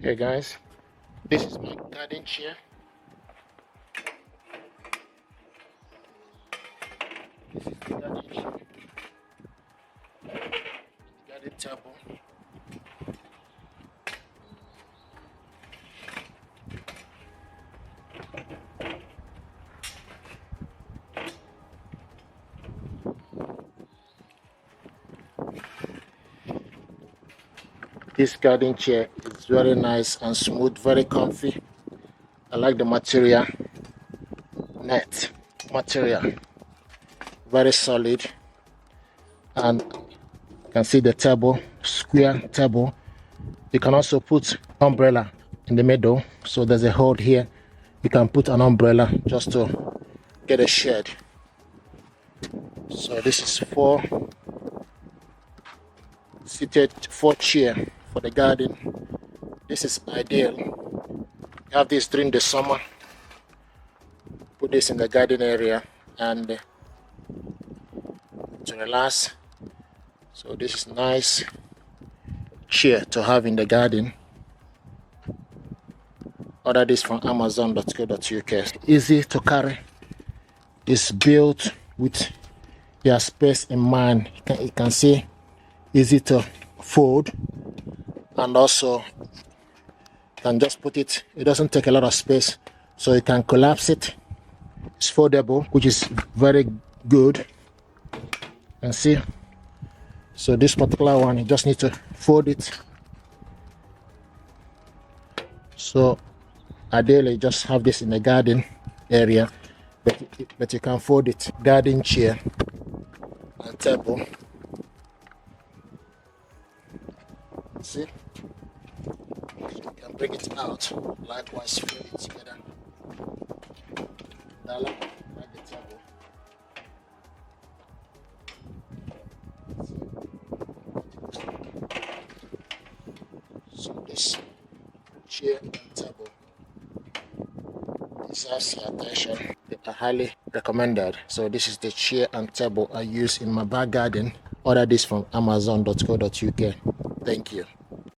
Hey guys, this is my garden chair. This is the garden chair, garden table. This garden chair is very nice and smooth, very comfy. I like the material, net material, very solid. And you can see the table, square table. You can also put umbrella in the middle, so there's a hole here. You can put an umbrella just to get a shade. So this is four chair for the garden. This is ideal. You have this during the summer. Put this in the garden area and to relax. So this is nice chair to have in the garden. Order this from amazon.co.uk. Easy to carry. It's built with your space in mind. You can see easy to fold, and also you can just put it. It doesn't take a lot of space, so you can collapse it. It's foldable, which is very good. You can see. So this particular one, you just need to fold it. So ideally, just have this in the garden area, but you can fold it. Garden chair and table. See, so you can bring it out. Likewise, fold it together. Like the table. So this chair and table deserves your attention. They are highly recommended. So this is the chair and table I use in my back garden. Order this from amazon.co.uk. Thank you.